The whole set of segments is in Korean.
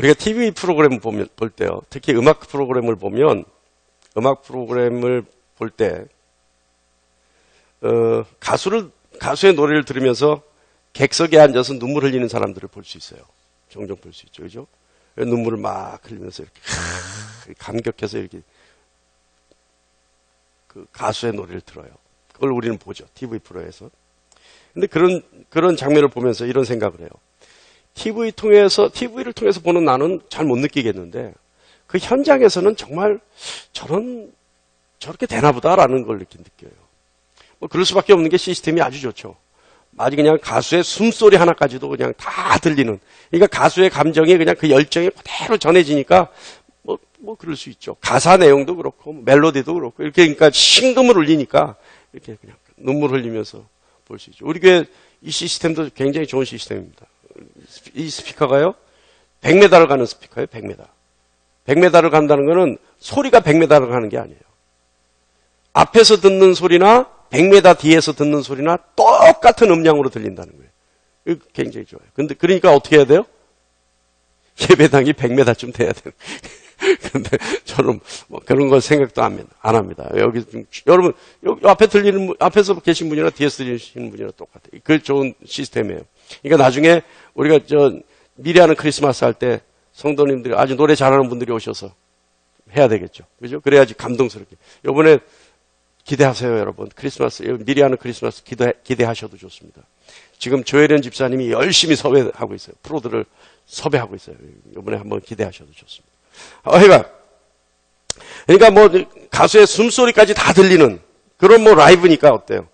우리가 TV 프로그램 볼 때요. 특히 음악 프로그램을 보면, 음악 프로그램을 볼 때, 가수의 노래를 들으면서 객석에 앉아서 눈물 흘리는 사람들을 볼 수 있어요. 종종 볼 수 있죠. 그죠? 눈물을 막 흘리면서 이렇게, 감격해서 이렇게, 그 가수의 노래를 들어요. 그걸 우리는 보죠. TV 프로에서. 근데 그런 장면을 보면서 이런 생각을 해요. TV를 통해서 보는 나는 잘 못 느끼겠는데, 그 현장에서는 정말 저렇게 되나 보다라는 걸 느껴요. 뭐 그럴 수밖에 없는 게 시스템이 아주 좋죠. 아주 그냥 가수의 숨소리 하나까지도 그냥 다 들리는. 그러니까 가수의 감정이 그냥 그 열정이 그대로 전해지니까 뭐 그럴 수 있죠. 가사 내용도 그렇고 멜로디도 그렇고 이렇게 그러니까 신금을 울리니까 이렇게 그냥 눈물 흘리면서 볼 수 있죠. 우리 교회 이 시스템도 굉장히 좋은 시스템입니다. 이 스피커가요 100m를 가는 스피커예요. 100m. 100m를 간다는 거는 소리가 100m를 가는 게 아니에요. 앞에서 듣는 소리나 100m 뒤에서 듣는 소리나 똑같은 음량으로 들린다는 거예요. 이거 굉장히 좋아요. 근데 그러니까 어떻게 해야 돼요? 예배당이 100m쯤 돼야 돼요. 근데 저는 뭐 그런 걸 생각도 안 합니다. 여기 여러분 여기 앞에서 계신 분이나 뒤에서 계신 분이나 똑같아요. 그 좋은 시스템이에요. 그러니까 나중에 우리가 미래하는 크리스마스 할 때 성도님들이 아주 노래 잘하는 분들이 오셔서 해야 되겠죠. 그죠? 그래야지 감동스럽게. 이번에 기대하세요, 여러분. 크리스마스, 미래하는 크리스마스 기대하셔도 좋습니다. 지금 조혜련 집사님이 열심히 섭외하고 있어요. 프로들을 섭외하고 있어요. 이번에 한번 기대하셔도 좋습니다. 그러니까 뭐 가수의 숨소리까지 다 들리는 그런 뭐 라이브니까 어때요?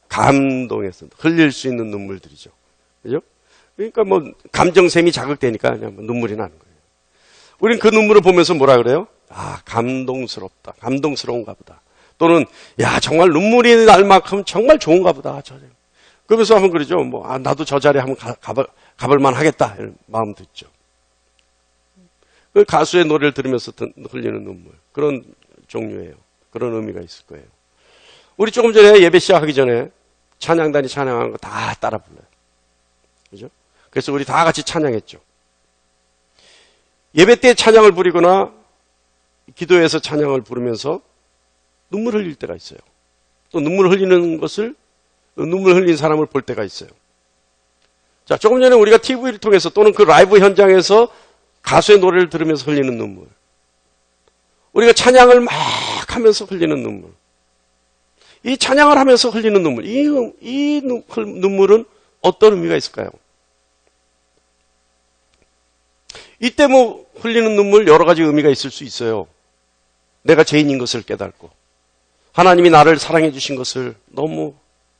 감동해서 흘릴 수 있는 눈물들이죠. 그죠? 그러니까 뭐 감정샘이 자극되니까 그냥 눈물이 나는 거예요. 우린 그 눈물을 보면서 뭐라 그래요? 아, 감동스럽다. 감동스러운가 보다. 또는 야, 정말 눈물이 날 만큼 정말 좋은가 보다. 그러면서 한번 그러죠. 뭐 나도 저 자리에 한번 가볼 만 하겠다. 이런 마음도 있죠. 그 가수의 노래를 들으면서 흘리는 눈물. 그런 종류예요. 그런 의미가 있을 거예요. 우리 조금 전에 예배 시작하기 전에 찬양단이 찬양하는 거 다 따라 불러요. 그죠? 그래서 우리 다 같이 찬양했죠. 예배 때 찬양을 부리거나 기도에서 찬양을 부르면서 눈물 흘릴 때가 있어요. 또 눈물 흘리는 사람을 볼 때가 있어요. 자, 조금 전에 우리가 TV를 통해서 또는 그 라이브 현장에서 가수의 노래를 들으면서 흘리는 눈물. 우리가 찬양을 막 하면서 흘리는 눈물. 이 찬양을 하면서 흘리는 눈물. 이 눈물은 어떤 의미가 있을까요? 이때 뭐 흘리는 눈물 여러 가지 의미가 있을 수 있어요. 내가 죄인인 것을 깨닫고 하나님이 나를 사랑해 주신 것을 너무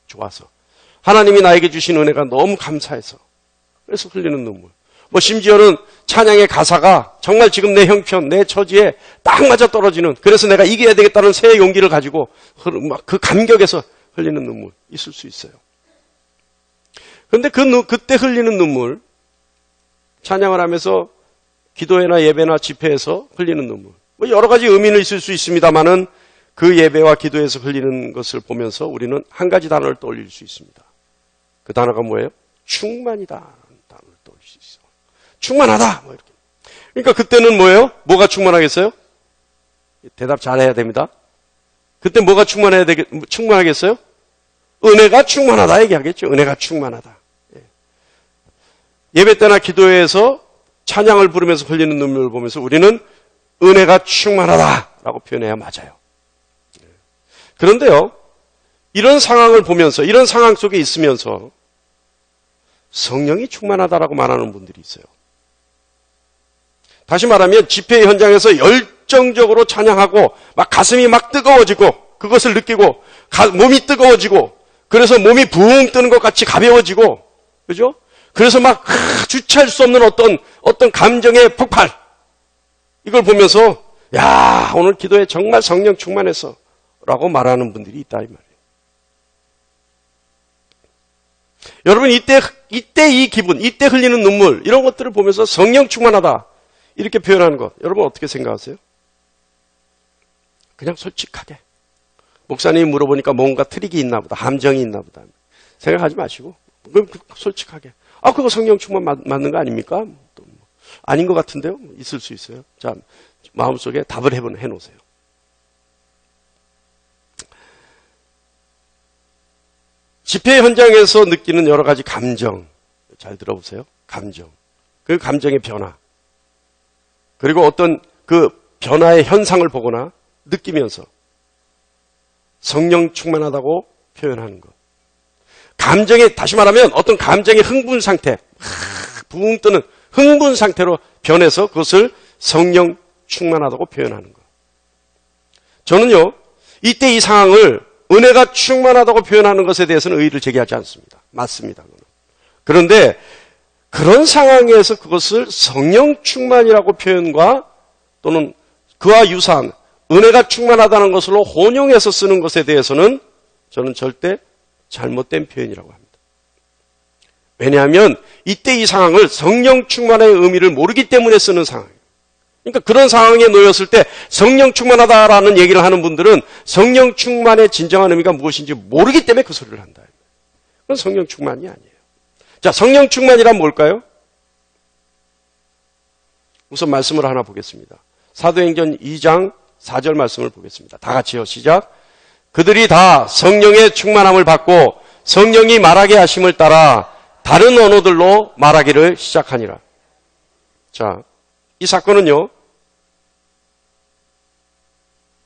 좋아서 하나님이 나에게 주신 은혜가 너무 감사해서 그래서 흘리는 눈물. 뭐 심지어는 찬양의 가사가 정말 지금 내 형편, 내 처지에 딱 맞아 떨어지는 그래서 내가 이겨야 되겠다는 새 용기를 가지고 막 그 감격에서 흘리는 눈물 있을 수 있어요. 그런데 그때 흘리는 눈물 찬양을 하면서 기도회나 예배나 집회에서 흘리는 눈물 뭐 여러 가지 의미는 있을 수 있습니다만은 그 예배와 기도에서 흘리는 것을 보면서 우리는 한 가지 단어를 떠올릴 수 있습니다. 그 단어가 뭐예요? 충만이다. 단어를 떠올릴 수 있어. 충만하다. 뭐 이렇게. 그러니까 그때는 뭐예요? 뭐가 충만하겠어요? 대답 잘해야 됩니다. 그때 뭐가 충만하겠어요? 은혜가 충만하다 얘기하겠죠. 은혜가 충만하다. 예배 때나 기도회에서 찬양을 부르면서 흘리는 눈물을 보면서 우리는 은혜가 충만하다라고 표현해야 맞아요. 그런데요, 이런 상황을 보면서, 이런 상황 속에 있으면서 성령이 충만하다라고 말하는 분들이 있어요. 다시 말하면 집회 현장에서 열정적으로 찬양하고 막 가슴이 막 뜨거워지고 그것을 느끼고 몸이 뜨거워지고 그래서 몸이 붕 뜨는 것 같이 가벼워지고 그죠? 그래서 막 주체할 수 없는 어떤 감정의 폭발 이걸 보면서 야 오늘 기도에 정말 성령 충만해서 라고 말하는 분들이 있다 이 말이에요. 여러분 이때 이 기분, 이때 흘리는 눈물 이런 것들을 보면서 성령 충만하다 이렇게 표현하는 것 여러분 어떻게 생각하세요? 그냥 솔직하게 목사님이 물어보니까 뭔가 트릭이 있나 보다 함정이 있나 보다 생각하지 마시고 솔직하게 그거 성령 충만 맞는 거 아닙니까? 또 아닌 것 같은데요? 있을 수 있어요. 자, 마음속에 답을 해놓으세요. 집회 현장에서 느끼는 여러 가지 감정, 잘 들어보세요. 감정. 그 감정의 변화. 그리고 어떤 그 변화의 현상을 보거나 느끼면서 성령 충만하다고 표현하는 것. 감정의, 다시 말하면 어떤 감정의 흥분 상태, 붕 뜨는 흥분 상태로 변해서 그것을 성령 충만하다고 표현하는 것. 저는요, 이때 이 상황을 은혜가 충만하다고 표현하는 것에 대해서는 의의를 제기하지 않습니다. 맞습니다. 그런데 그런 상황에서 그것을 성령 충만이라고 표현과 또는 그와 유사한 은혜가 충만하다는 것으로 혼용해서 쓰는 것에 대해서는 저는 절대 잘못된 표현이라고 합니다. 왜냐하면 이때 이 상황을 성령 충만의 의미를 모르기 때문에 쓰는 상황이에요. 그러니까 그런 상황에 놓였을 때 성령 충만하다라는 얘기를 하는 분들은 성령 충만의 진정한 의미가 무엇인지 모르기 때문에 그 소리를 한다. 그건 성령 충만이 아니에요. 자, 성령 충만이란 뭘까요? 우선 말씀을 하나 보겠습니다. 사도행전 2장 4절 말씀을 보겠습니다. 다 같이요. 시작. 그들이 다 성령의 충만함을 받고 성령이 말하게 하심을 따라 다른 언어들로 말하기를 시작하니라. 자, 이 사건은요,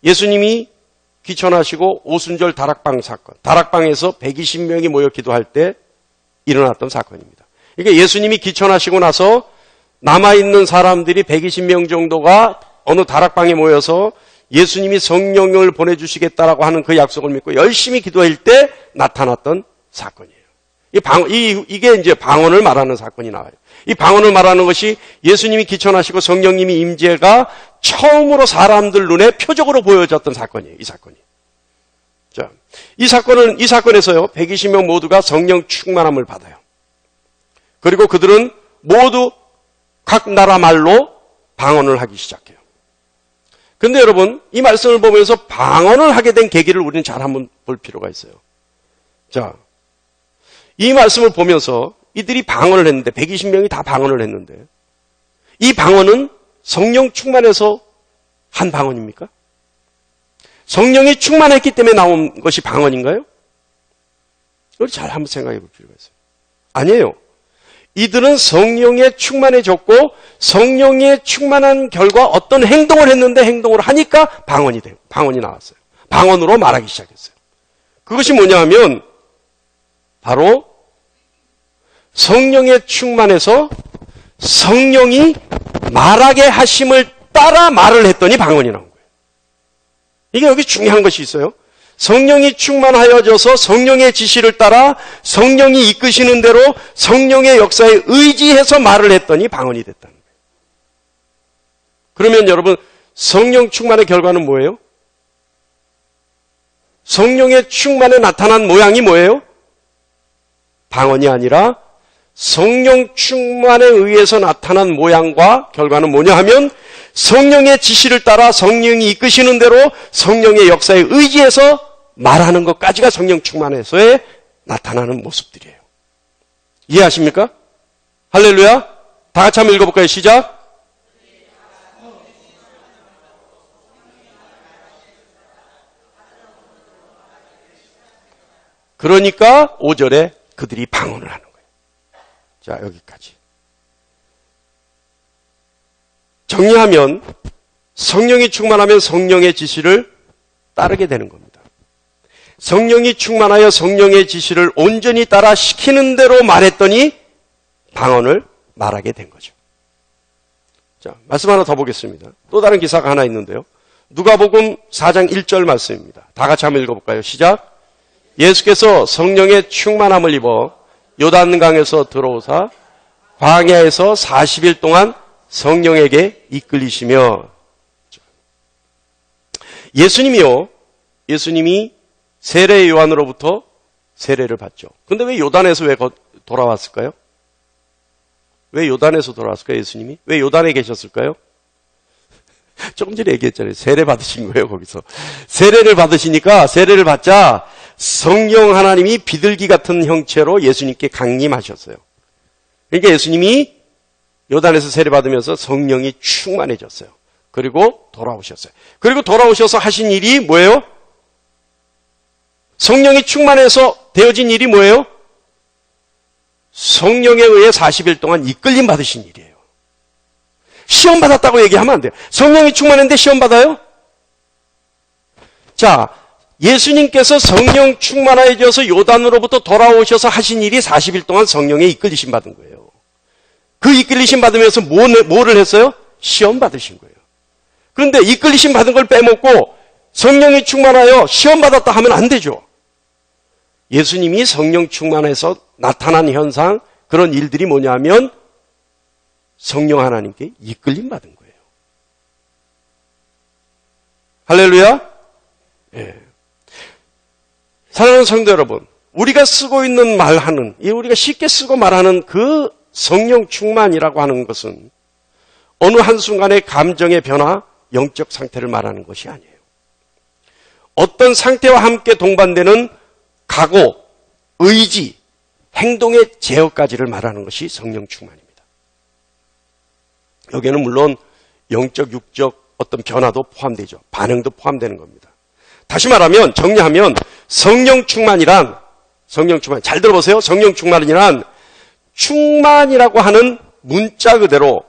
예수님이 귀천하시고 오순절 다락방 사건, 다락방에서 120명이 모여 기도할 때 일어났던 사건입니다. 그러니까 예수님이 귀천하시고 나서 남아있는 사람들이 120명 정도가 어느 다락방에 모여서 예수님이 성령을 보내주시겠다라고 하는 그 약속을 믿고 열심히 기도할 때 나타났던 사건이에요. 이게 이제 방언을 말하는 사건이 나와요. 이 방언을 말하는 것이 예수님이 귀천하시고 성령님이 임재가 처음으로 사람들 눈에 표적으로 보여졌던 사건이에요. 이 사건이. 자, 이 사건에서요, 120명 모두가 성령 충만함을 받아요. 그리고 그들은 모두 각 나라 말로 방언을 하기 시작해요. 근데 여러분, 이 말씀을 보면서 방언을 하게 된 계기를 우리는 잘 한번 볼 필요가 있어요. 자, 이 말씀을 보면서 이들이 방언을 했는데, 120명이 다 방언을 했는데, 이 방언은 성령 충만해서 한 방언입니까? 성령이 충만했기 때문에 나온 것이 방언인가요? 이걸 잘 한번 생각해 볼 필요가 있어요. 아니에요. 이들은 성령에 충만해졌고 성령에 충만한 결과 어떤 행동을 했는데 행동을 하니까 방언이 나왔어요. 방언으로 말하기 시작했어요. 그것이 뭐냐 하면 바로 성령에 충만해서 성령이 말하게 하심을 따라 말을 했더니 방언이 나온 거예요. 이게 여기 중요한 것이 있어요. 성령이 충만하여져서 성령의 지시를 따라 성령이 이끄시는 대로 성령의 역사에 의지해서 말을 했더니 방언이 됐다는 거예요. 그러면 여러분, 성령 충만의 결과는 뭐예요? 성령의 충만에 나타난 모양이 뭐예요? 방언이 아니라 성령 충만에 의해서 나타난 모양과 결과는 뭐냐 하면 성령의 지시를 따라 성령이 이끄시는 대로 성령의 역사에 의지해서 말하는 것까지가 성령 충만에서의 나타나는 모습들이에요. 이해하십니까? 할렐루야. 다 같이 한번 읽어볼까요? 시작. 그러니까 5절에 그들이 방언을 하는 거예요. 자, 여기까지. 정리하면 성령이 충만하면 성령의 지시를 따르게 되는 겁니다. 성령이 충만하여 성령의 지시를 온전히 따라 시키는 대로 말했더니 방언을 말하게 된 거죠. 자, 말씀 하나 더 보겠습니다. 또 다른 기사가 하나 있는데요. 누가복음 4장 1절 말씀입니다. 다 같이 한번 읽어볼까요? 시작. 예수께서 성령의 충만함을 입어 요단강에서 들어오사 광야에서 40일 동안 성령에게 이끌리시며. 예수님이 세례 요한으로부터 세례를 받죠. 근데 왜 요단에서 왜 돌아왔을까요? 왜 요단에서 돌아왔을까요? 예수님이? 왜 요단에 계셨을까요? 조금 전에 얘기했잖아요. 세례 받으신 거예요, 거기서. 세례를 받으시니까 세례를 받자 성령 하나님이 비둘기 같은 형체로 예수님께 강림하셨어요. 그러니까 예수님이 요단에서 세례받으면서 성령이 충만해졌어요. 그리고 돌아오셨어요. 그리고 돌아오셔서 하신 일이 뭐예요? 성령이 충만해서 되어진 일이 뭐예요? 성령에 의해 40일 동안 이끌림 받으신 일이에요. 시험 받았다고 얘기하면 안 돼요. 성령이 충만했는데 시험 받아요? 자, 예수님께서 성령 충만해져서 요단으로부터 돌아오셔서 하신 일이 40일 동안 성령에 이끌리심 받은 거예요. 그 이끌리심 받으면서 뭐를 했어요? 시험 받으신 거예요. 그런데 이끌리심 받은 걸 빼먹고 성령이 충만하여 시험 받았다 하면 안 되죠. 예수님이 성령 충만해서 나타난 현상, 그런 일들이 뭐냐면 성령 하나님께 이끌림 받은 거예요. 할렐루야? 예. 사랑하는 성도 여러분, 우리가 쓰고 있는 말하는, 우리가 쉽게 쓰고 말하는 그 성령 충만이라고 하는 것은 어느 한순간의 감정의 변화, 영적 상태를 말하는 것이 아니에요. 어떤 상태와 함께 동반되는 각오, 의지, 행동의 제어까지를 말하는 것이 성령 충만입니다. 여기에는 물론 영적, 육적 어떤 변화도 포함되죠. 반응도 포함되는 겁니다. 다시 말하면, 정리하면 성령 충만이란, 잘 들어보세요. 성령 충만이란 충만이라고 하는 문자 그대로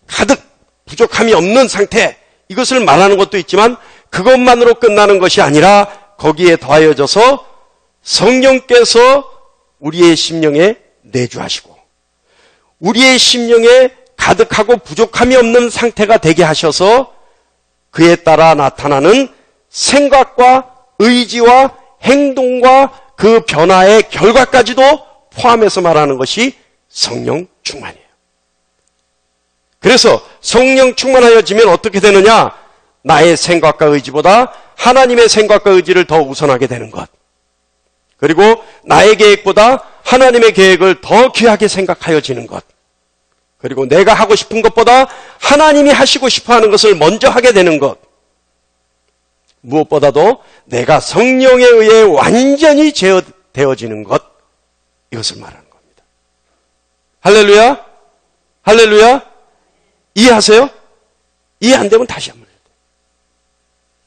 가득 부족함이 없는 상태, 이것을 말하는 것도 있지만 그것만으로 끝나는 것이 아니라 거기에 더하여져서 성령께서 우리의 심령에 내주하시고 우리의 심령에 가득하고 부족함이 없는 상태가 되게 하셔서 그에 따라 나타나는 생각과 의지와 행동과 그 변화의 결과까지도 포함해서 말하는 것이 성령 충만이에요. 그래서 성령 충만하여지면 어떻게 되느냐? 나의 생각과 의지보다 하나님의 생각과 의지를 더 우선하게 되는 것. 그리고 나의 계획보다 하나님의 계획을 더 귀하게 생각하여지는 것. 그리고 내가 하고 싶은 것보다 하나님이 하시고 싶어하는 것을 먼저 하게 되는 것. 무엇보다도 내가 성령에 의해 완전히 제어되어지는 것. 이것을 말하는 겁니다. 할렐루야? 할렐루야? 이해하세요? 이해 안 되면 다시 한번 해야 돼요.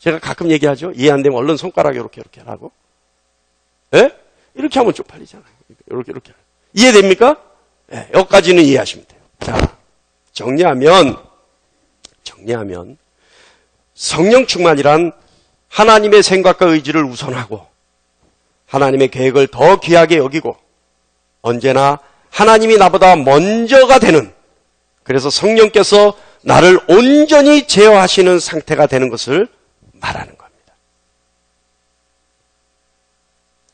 제가 가끔 얘기하죠. 이해 안 되면 얼른 손가락 이렇게 하라고. 예? 이렇게 하면 쪽팔리잖아요. 이렇게. 이해됩니까? 예, 여기까지는 이해하시면 돼요. 자, 정리하면 성령 충만이란 하나님의 생각과 의지를 우선하고 하나님의 계획을 더 귀하게 여기고 언제나 하나님이 나보다 먼저가 되는, 그래서 성령께서 나를 온전히 제어하시는 상태가 되는 것을 말하는 겁니다.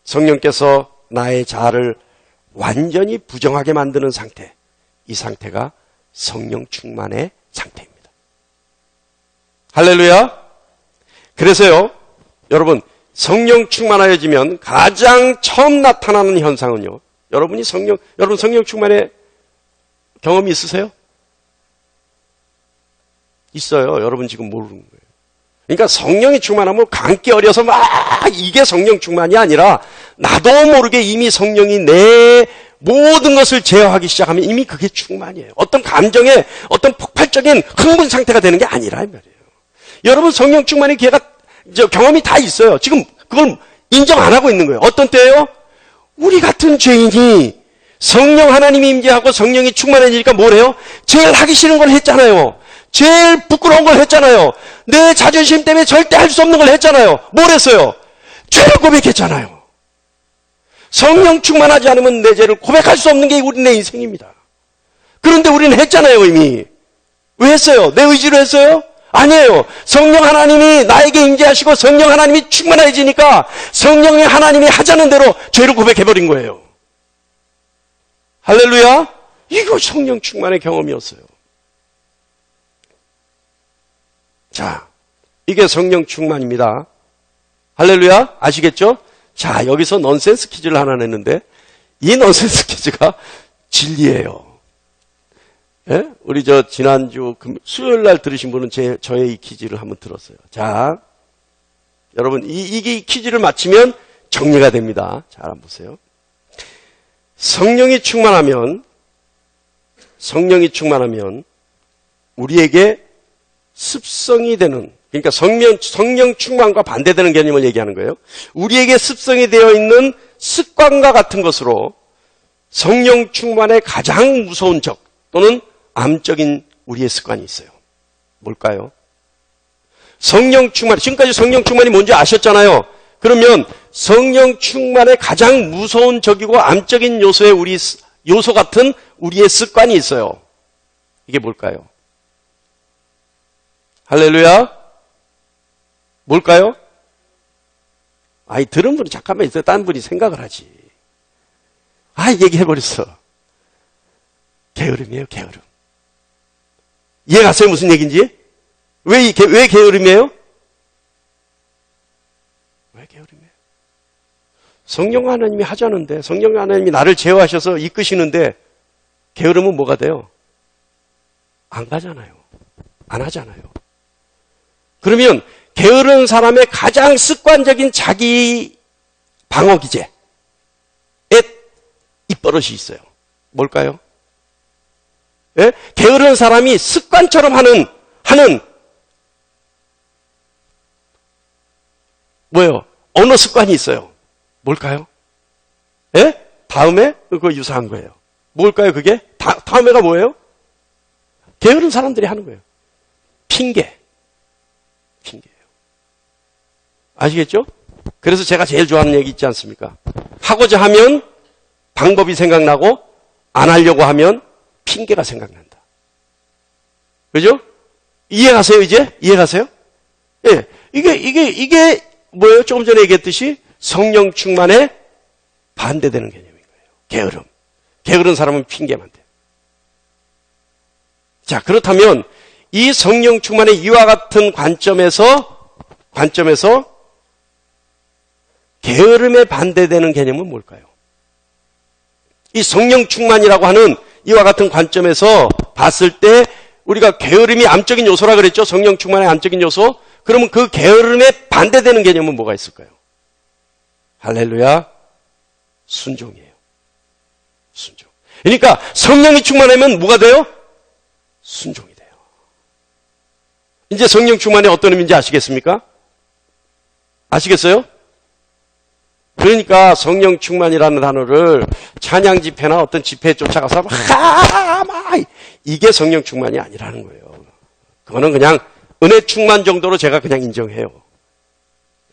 성령께서 나의 자아를 완전히 부정하게 만드는 상태, 이 상태가 성령 충만의 상태입니다. 할렐루야. 그래서요, 여러분, 성령 충만하여지면 가장 처음 나타나는 현상은요, 여러분 성령 충만의 경험이 있으세요? 있어요. 여러분 지금 모르는 거예요. 그러니까 성령이 충만하면 감기 어려서 막 이게 성령 충만이 아니라 나도 모르게 이미 성령이 내 모든 것을 제어하기 시작하면 이미 그게 충만이에요. 어떤 감정에 어떤 폭발적인 흥분 상태가 되는 게 아니라 말이에요. 여러분 성령 충만의 경험이 다 있어요. 지금 그걸 인정 안 하고 있는 거예요. 어떤 때예요? 우리 같은 죄인이 성령 하나님이 임재하고 성령이 충만해지니까 뭘 해요? 제일 하기 싫은 걸 했잖아요. 제일 부끄러운 걸 했잖아요. 내 자존심 때문에 절대 할 수 없는 걸 했잖아요. 뭘 했어요? 죄를 고백했잖아요. 성령 충만하지 않으면 내 죄를 고백할 수 없는 게 우리네 인생입니다. 그런데 우리는 했잖아요, 이미. 왜 했어요? 내 의지로 했어요? 아니에요. 성령 하나님이 나에게 임재하시고 성령 하나님이 충만해지니까 성령의 하나님이 하자는 대로 죄를 고백해버린 거예요. 할렐루야? 이거 성령 충만의 경험이었어요. 자, 이게 성령 충만입니다. 할렐루야? 아시겠죠? 자, 여기서 넌센스 퀴즈를 하나 냈는데 이 넌센스 퀴즈가 진리예요. 예? 우리 지난주 수요일 날 들으신 분은 저의 이 퀴즈를 한번 들었어요. 자, 여러분 이 퀴즈를 맞히면 정리가 됩니다. 잘 한번 보세요. 성령이 충만하면 성령이 충만하면 우리에게 습성이 되는, 그러니까 성령 충만과 반대되는 개념을 얘기하는 거예요. 우리에게 습성이 되어 있는 습관과 같은 것으로 성령 충만의 가장 무서운 적 또는 암적인 우리의 습관이 있어요. 뭘까요? 성령 충만, 지금까지 성령 충만이 뭔지 아셨잖아요. 그러면 성령 충만의 가장 무서운 적이고 암적인 요소 같은 우리의 습관이 있어요. 이게 뭘까요? 할렐루야? 뭘까요? 아이, 들은 분이 잠깐만 있어요. 다른 분이 생각을 하지. 얘기해버렸어. 게으름이에요, 게으름. 이해가세요? 무슨 얘기인지? 왜 게으름이에요? 왜 게으름이에요? 성령 하나님이 하자는데, 성령 하나님이 나를 제어하셔서 이끄시는데, 게으름은 뭐가 돼요? 안 가잖아요. 안 하잖아요. 그러면, 게으른 사람의 가장 습관적인 자기 방어 기제에 입버릇이 있어요. 뭘까요? 예? 게으른 사람이 습관처럼 하는 뭐예요? 언어 습관이 있어요. 뭘까요? 예? 다음에 그거 유사한 거예요. 뭘까요, 그게? 다음에가 뭐예요? 게으른 사람들이 하는 거예요. 핑계예요. 아시겠죠? 그래서 제가 제일 좋아하는 얘기 있지 않습니까? 하고자 하면 방법이 생각나고 안 하려고 하면 핑계가 생각난다. 그죠? 이해가세요, 이제? 이해가세요? 예. 이게 뭐예요? 조금 전에 얘기했듯이 성령 충만에 반대되는 개념인 거예요. 게으름. 게으른 사람은 핑계만 돼요. 자, 그렇다면 이 성령 충만의 이와 같은 관점에서 게으름에 반대되는 개념은 뭘까요? 이 성령 충만이라고 하는 이와 같은 관점에서 봤을 때 우리가 게으름이 암적인 요소라 그랬죠? 성령 충만의 암적인 요소? 그러면 그 게으름에 반대되는 개념은 뭐가 있을까요? 할렐루야. 순종이에요. 순종. 그러니까 성령이 충만하면 뭐가 돼요? 순종이 돼요. 이제 성령 충만이 어떤 의미인지 아시겠습니까? 아시겠어요? 그러니까 성령 충만이라는 단어를 찬양 집회나 어떤 집회에 쫓아가서 이게 성령 충만이 아니라는 거예요. 그거는 그냥 은혜 충만 정도로 제가 그냥 인정해요.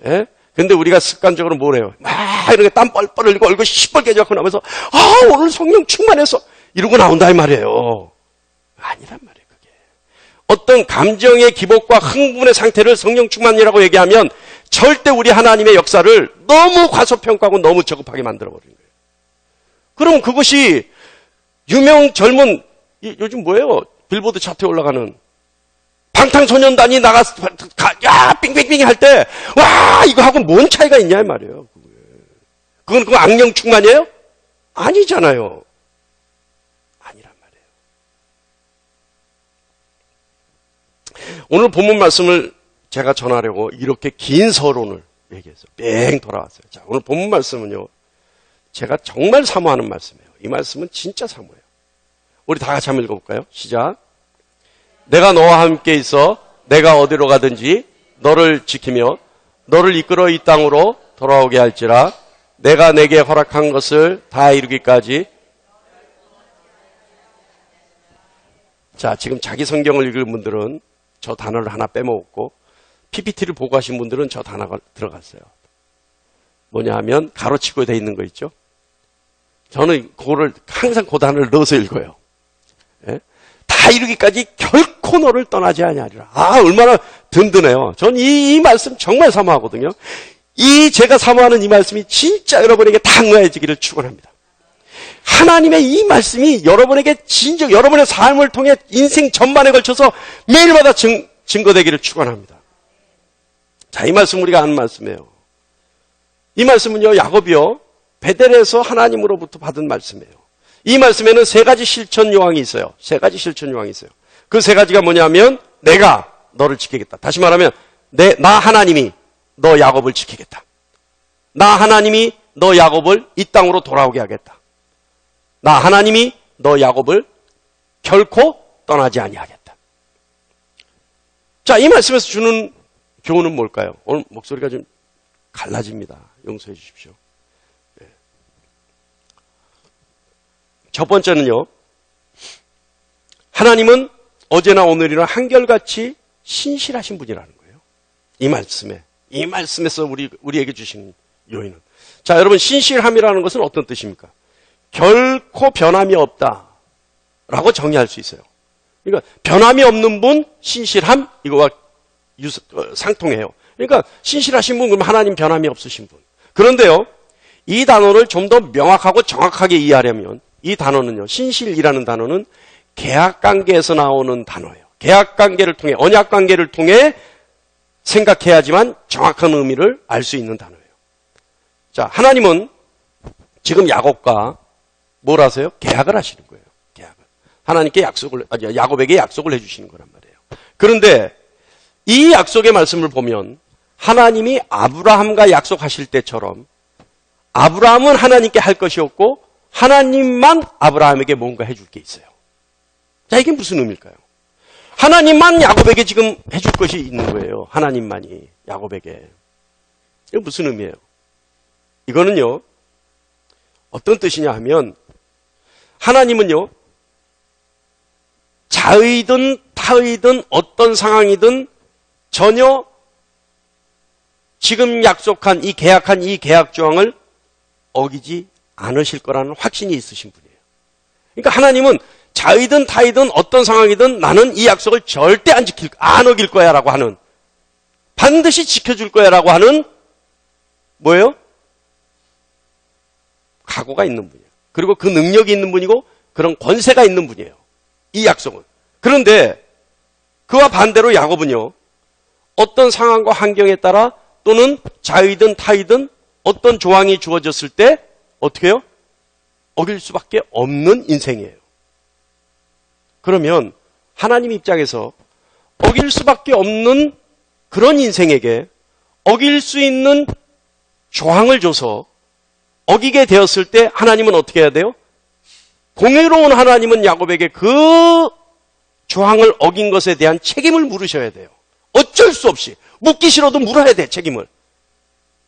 예? 근데 우리가 습관적으로 뭘 해요? 막 이렇게 땀 뻘뻘 흘리고 얼굴 시뻘게 져갖고 나면서 오늘 성령 충만해서 이러고 나온다 이 말이에요. 아니란 말이에요, 그게. 어떤 감정의 기복과 흥분의 상태를 성령 충만이라고 얘기하면 절대 우리 하나님의 역사를 너무 과소평가하고 너무 저급하게 만들어버리는 거예요. 그럼 그것이 유명 젊은, 요즘 뭐예요? 빌보드 차트에 올라가는 방탄소년단이 빙빙빙 할 때, 이거하고 뭔 차이가 있냐, 이 말이에요. 그건 악령 충만이에요? 아니잖아요. 아니란 말이에요. 오늘 본문 말씀을 제가 전하려고 이렇게 긴 서론을 얘기해서 뺑 돌아왔어요. 자, 오늘 본문 말씀은요, 제가 정말 사모하는 말씀이에요. 이 말씀은 진짜 사모해요. 우리 다 같이 한번 읽어볼까요? 시작. 내가 너와 함께 있어 내가 어디로 가든지 너를 지키며 너를 이끌어 이 땅으로 돌아오게 할지라 내가 내게 허락한 것을 다 이루기까지. 자, 지금 자기 성경을 읽을 분들은 저 단어를 하나 빼먹었고 PPT를 보고 하신 분들은 저 단어가 들어갔어요. 뭐냐 하면 가로치고 돼 있는 거 있죠? 저는 그거를 항상 그 단어를 넣어서 읽어요. 예? 다 이루기까지 결코 너를 떠나지 아니하리라. 얼마나 든든해요. 전 이 말씀 정말 사모하거든요. 제가 사모하는 이 말씀이 진짜 여러분에게 다 응하여지기를 축원합니다. 하나님의 이 말씀이 여러분에게 진정 여러분의 삶을 통해 인생 전반에 걸쳐서 매일마다 증거되기를 축원합니다. 자, 이 말씀 우리가 아는 말씀이에요. 이 말씀은요, 야곱이요, 베델에서 하나님으로부터 받은 말씀이에요. 이 말씀에는 세 가지 실천 요항이 있어요. 세 가지 실천 요항이 있어요. 그 세 가지가 뭐냐면 내가 너를 지키겠다. 다시 말하면 나 하나님이 너 야곱을 지키겠다. 나 하나님이 너 야곱을 이 땅으로 돌아오게 하겠다. 나 하나님이 너 야곱을 결코 떠나지 아니하겠다. 자, 이 말씀에서 주는 교훈은 뭘까요? 오늘 목소리가 좀 갈라집니다. 용서해 주십시오. 첫 번째는요, 하나님은 어제나 오늘이나 한결같이 신실하신 분이라는 거예요. 이 말씀에서 우리에게 주신 요인은. 자, 여러분, 신실함이라는 것은 어떤 뜻입니까? 결코 변함이 없다라고 정의할 수 있어요. 그러니까 변함이 없는 분, 신실함, 이거와 상통해요. 그러니까 신실하신 분, 그럼 하나님 변함이 없으신 분. 그런데요, 이 단어를 좀 더 명확하고 정확하게 이해하려면 이 단어는요, 신실이라는 단어는 계약관계에서 나오는 단어예요. 계약관계를 통해, 언약관계를 통해 생각해야지만 정확한 의미를 알 수 있는 단어예요. 자, 하나님은 지금 야곱과 뭘 하세요? 계약을 하시는 거예요. 계약을. 하나님께 야곱에게 약속을 해주시는 거란 말이에요. 그런데 이 약속의 말씀을 보면 하나님이 아브라함과 약속하실 때처럼 아브라함은 하나님께 할 것이 없고 하나님만 아브라함에게 뭔가 해줄 게 있어요. 자, 이게 무슨 의미일까요? 하나님만 야곱에게 지금 해줄 것이 있는 거예요. 하나님만이 야곱에게. 이게 무슨 의미예요? 이거는요, 어떤 뜻이냐 하면 하나님은요, 자의든 타의든 어떤 상황이든 전혀 지금 약속한 이 계약한 이 계약 조항을 어기지 않으실 거라는 확신이 있으신 분이에요. 그러니까 하나님은 자의든 타의든 어떤 상황이든 나는 이 약속을 절대 안 어길 거야 라고 하는, 반드시 지켜줄 거야 라고 하는 뭐예요? 각오가 있는 분이에요. 그리고 그 능력이 있는 분이고 그런 권세가 있는 분이에요. 이 약속은. 그런데 그와 반대로 야곱은요, 어떤 상황과 환경에 따라 또는 자의든 타의든 어떤 조항이 주어졌을 때 어떻게 해요? 어길 수밖에 없는 인생이에요. 그러면 하나님 입장에서 어길 수밖에 없는 그런 인생에게 어길 수 있는 조항을 줘서 어기게 되었을 때 하나님은 어떻게 해야 돼요? 공의로운 하나님은 야곱에게 그 조항을 어긴 것에 대한 책임을 물으셔야 돼요. 어쩔 수 없이. 묻기 싫어도 물어야 돼, 책임을.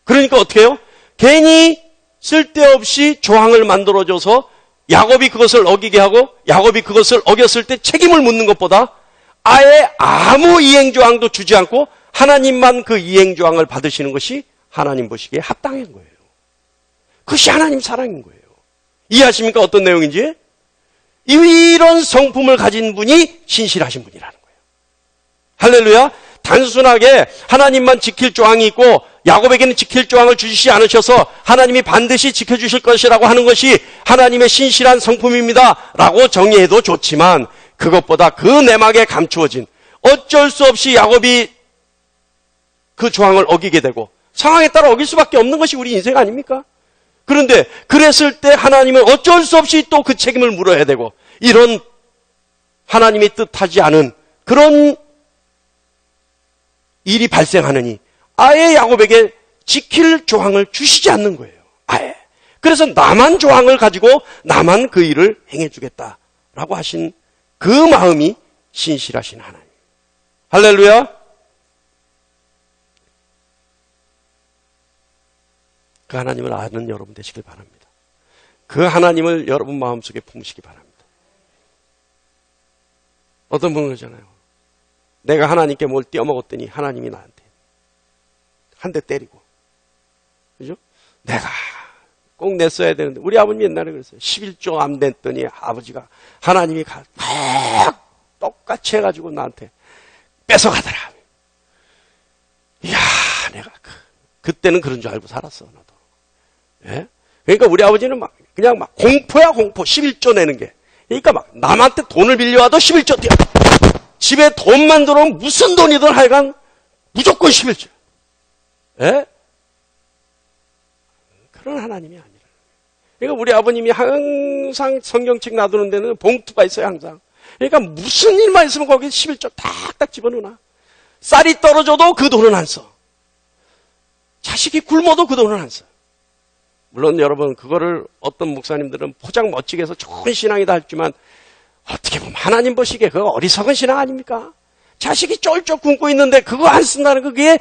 그러니까 어떻게 해요? 괜히 쓸데없이 조항을 만들어줘서 야곱이 그것을 어기게 하고 야곱이 그것을 어겼을 때 책임을 묻는 것보다 아예 아무 이행조항도 주지 않고 하나님만 그 이행조항을 받으시는 것이 하나님 보시기에 합당한 거예요. 그것이 하나님 사랑인 거예요. 이해하십니까? 어떤 내용인지? 이런 성품을 가진 분이 신실하신 분이라는 거예요. 할렐루야. 단순하게 하나님만 지킬 조항이 있고 야곱에게는 지킬 조항을 주시지 않으셔서 하나님이 반드시 지켜주실 것이라고 하는 것이 하나님의 신실한 성품입니다 라고 정의해도 좋지만, 그것보다 그 내막에 감추어진 어쩔 수 없이 야곱이 그 조항을 어기게 되고 상황에 따라 어길 수밖에 없는 것이 우리 인생 아닙니까? 그런데 그랬을 때 하나님은 어쩔 수 없이 또 그 책임을 물어야 되고, 이런 하나님이 뜻하지 않은 그런 일이 발생하느니 아예 야곱에게 지킬 조항을 주시지 않는 거예요. 아예. 그래서 나만 조항을 가지고 나만 그 일을 행해주겠다라고 하신 그 마음이 신실하신 하나님. 할렐루야. 그 하나님을 아는 여러분 되시길 바랍니다. 그 하나님을 여러분 마음속에 품으시기 바랍니다. 어떤 분은 그러잖아요. 내가 하나님께 뭘 떼어먹었더니 하나님이 나한테 한 대 때리고. 그죠? 내가 꼭 냈어야 되는데, 우리 아버님 옛날에 그랬어요. 11조 안 냈더니 아버지가 하나님이 똑같이 해가지고 나한테 뺏어가더라. 이야, 내가 그때는 그런 줄 알고 살았어, 나도. 예? 그러니까 우리 아버지는 그냥 공포야, 공포. 11조 내는 게. 그러니까 남한테 돈을 빌려와도 11조 떼어. 집에 돈만 들어오면 무슨 돈이든 하여간 무조건 11조. 예? 그런 하나님이 아니라. 그러니까 우리 아버님이 항상 성경책 놔두는 데는 봉투가 있어요, 항상. 그러니까 무슨 일만 있으면 거기 11조 딱딱 집어넣나. 쌀이 떨어져도 그 돈은 안 써. 자식이 굶어도 그 돈은 안 써. 물론 여러분, 그거를 어떤 목사님들은 포장 멋지게 해서 좋은 신앙이다 했지만 어떻게 보면 하나님 보시기에 그거 어리석은 신앙 아닙니까? 자식이 쫄쫄 굶고 있는데 그거 안 쓴다는 그게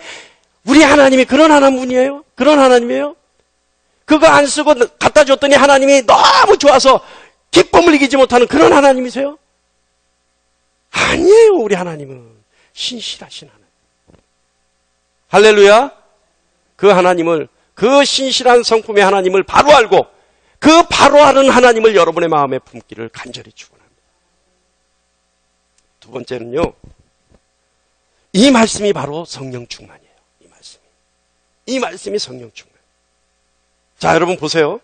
우리 하나님이 그런 하나님이에요? 그런 하나님이에요? 그거 안 쓰고 갖다 줬더니 하나님이 너무 좋아서 기쁨을 이기지 못하는 그런 하나님이세요? 아니에요. 우리 하나님은 신실하신 하나님. 할렐루야. 그 하나님을, 그 신실한 성품의 하나님을 바로 알고 그 바로 아는 하나님을 여러분의 마음에 품기를 간절히 축원합니다. 두 번째는요, 이 말씀이 바로 성령 충만이에요. 이 말씀이 성령 충만. 자, 여러분 보세요.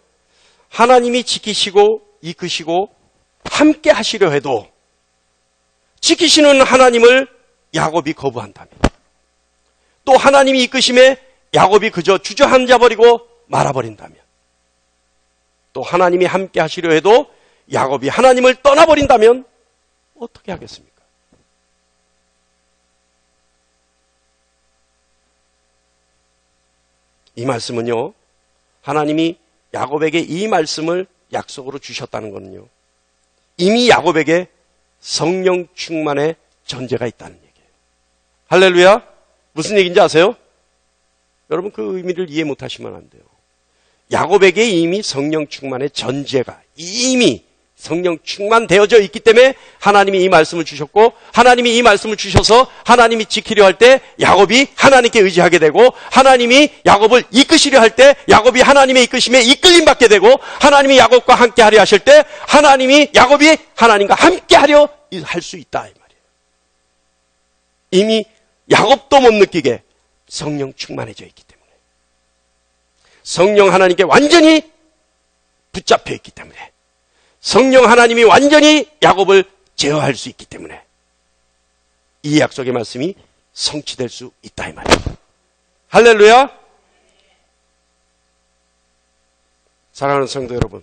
하나님이 지키시고 이끄시고 함께 하시려 해도 지키시는 하나님을 야곱이 거부한다면, 또 하나님이 이끄심에 야곱이 그저 주저앉아 버리고 말아버린다면, 또 하나님이 함께 하시려 해도 야곱이 하나님을 떠나버린다면 어떻게 하겠습니까? 이 말씀은요, 하나님이 야곱에게 이 말씀을 약속으로 주셨다는 것은요, 이미 야곱에게 성령 충만의 전제가 있다는 얘기예요. 할렐루야. 무슨 얘기인지 아세요? 여러분 그 의미를 이해 못하시면 안 돼요. 야곱에게 이미 성령 충만의 전제가 이미 성령 충만되어져 있기 때문에 하나님이 이 말씀을 주셨고, 하나님이 이 말씀을 주셔서 하나님이 지키려 할 때 야곱이 하나님께 의지하게 되고, 하나님이 야곱을 이끄시려 할 때 야곱이 하나님의 이끄심에 이끌림 받게 되고, 하나님이 야곱과 함께 하려 하실 때 하나님이 야곱이 하나님과 함께 하려 할 수 있다 이 말이에요. 이미 야곱도 못 느끼게 성령 충만해져 있기 때문에, 성령 하나님께 완전히 붙잡혀 있기 때문에, 성령 하나님이 완전히 야곱을 제어할 수 있기 때문에 이 약속의 말씀이 성취될 수 있다 이 말이에요. 할렐루야. 사랑하는 성도 여러분,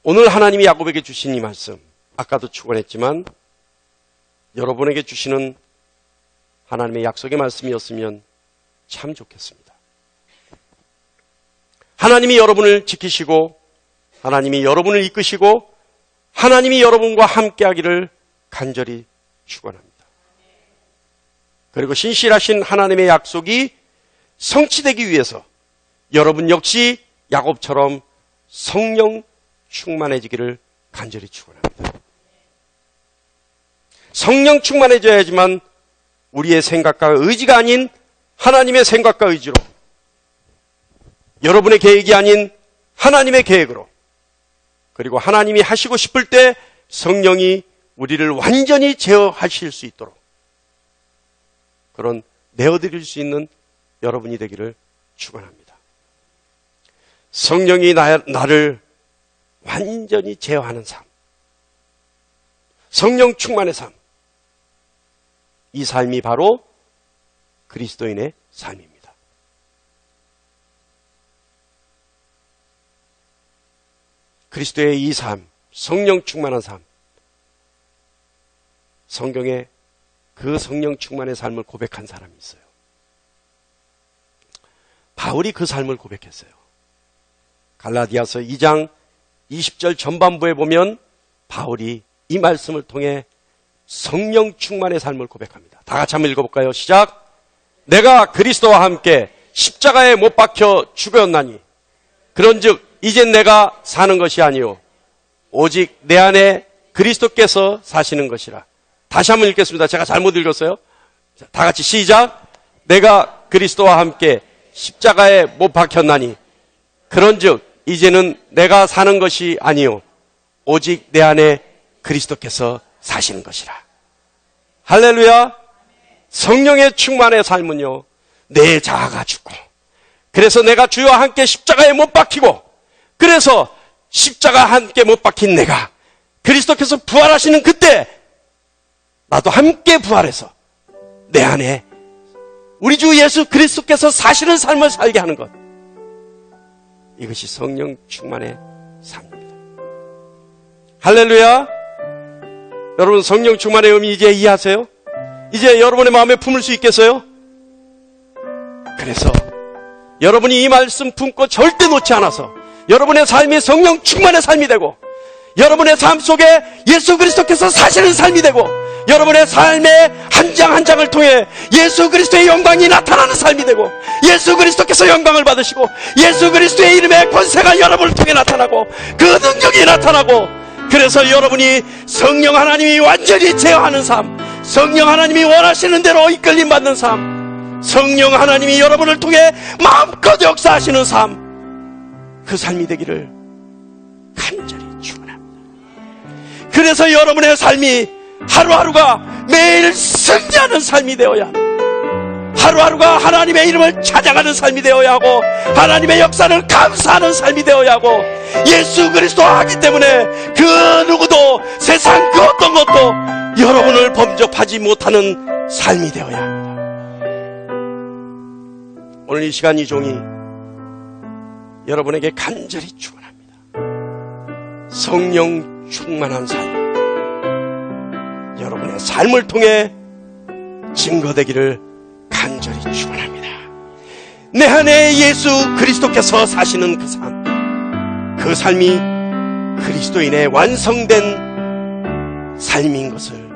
오늘 하나님이 야곱에게 주신 이 말씀, 아까도 축원했지만 여러분에게 주시는 하나님의 약속의 말씀이었으면 참 좋겠습니다. 하나님이 여러분을 지키시고, 하나님이 여러분을 이끄시고, 하나님이 여러분과 함께하기를 간절히 축원합니다. 그리고 신실하신 하나님의 약속이 성취되기 위해서 여러분 역시 야곱처럼 성령 충만해지기를 간절히 축원합니다. 성령 충만해져야지만 우리의 생각과 의지가 아닌 하나님의 생각과 의지로, 여러분의 계획이 아닌 하나님의 계획으로, 그리고 하나님이 하시고 싶을 때 성령이 우리를 완전히 제어하실 수 있도록 그런 내어드릴 수 있는 여러분이 되기를 축원합니다. 성령이 나를 완전히 제어하는 삶, 성령 충만의 삶, 이 삶이 바로 그리스도인의 삶입니다. 그리스도의 이 삶, 성령 충만한 삶, 성경에 그 성령 충만의 삶을 고백한 사람이 있어요. 바울이 그 삶을 고백했어요. 갈라디아서 2장 20절 전반부에 보면 바울이 이 말씀을 통해 성령 충만의 삶을 고백합니다. 다 같이 한번 읽어볼까요? 시작. 내가 그리스도와 함께 십자가에 못 박혀 죽었나니 그런즉 이젠 내가 사는 것이 아니요 오직 내 안에 그리스도께서 사시는 것이라. 다시 한번 읽겠습니다. 제가 잘못 읽었어요. 다 같이 시작. 내가 그리스도와 함께 십자가에 못 박혔나니 그런즉 이제는 내가 사는 것이 아니요 오직 내 안에 그리스도께서 사시는 것이라. 할렐루야. 성령의 충만의 삶은요, 내 자아가 죽고, 그래서 내가 주와 함께 십자가에 못 박히고, 그래서 십자가 함께 못 박힌 내가 그리스도께서 부활하시는 그때 나도 함께 부활해서 내 안에 우리 주 예수 그리스도께서 사시는 삶을 살게 하는 것, 이것이 성령 충만의 삶입니다. 할렐루야. 여러분 성령 충만의 의미 이제 이해하세요? 이제 여러분의 마음에 품을 수 있겠어요? 그래서 여러분이 이 말씀 품고 절대 놓지 않아서 여러분의 삶이 성령 충만의 삶이 되고, 여러분의 삶 속에 예수 그리스도께서 사시는 삶이 되고, 여러분의 삶의 한 장 한 장을 통해 예수 그리스도의 영광이 나타나는 삶이 되고, 예수 그리스도께서 영광을 받으시고, 예수 그리스도의 이름의 권세가 여러분을 통해 나타나고, 그 능력이 나타나고, 그래서 여러분이 성령 하나님이 완전히 제어하는 삶, 성령 하나님이 원하시는 대로 이끌림 받는 삶, 성령 하나님이 여러분을 통해 마음껏 역사하시는 삶, 그 삶이 되기를 간절히 축원합니다. 그래서 여러분의 삶이 하루하루가 매일 승리하는 삶이 되어야 합니다. 하루하루가 하나님의 이름을 찬양하는 삶이 되어야 하고, 하나님의 역사를 감사하는 삶이 되어야 하고, 예수 그리스도 하기 때문에 그 누구도 세상 그 어떤 것도 여러분을 범접하지 못하는 삶이 되어야 합니다. 오늘 이 시간 이 종이 여러분에게 간절히 축원합니다. 성령 충만한 삶, 여러분의 삶을 통해 증거되기를 간절히 축원합니다. 내 안에 예수 그리스도께서 사시는 그 삶, 그 삶이 그리스도인의 완성된 삶인 것을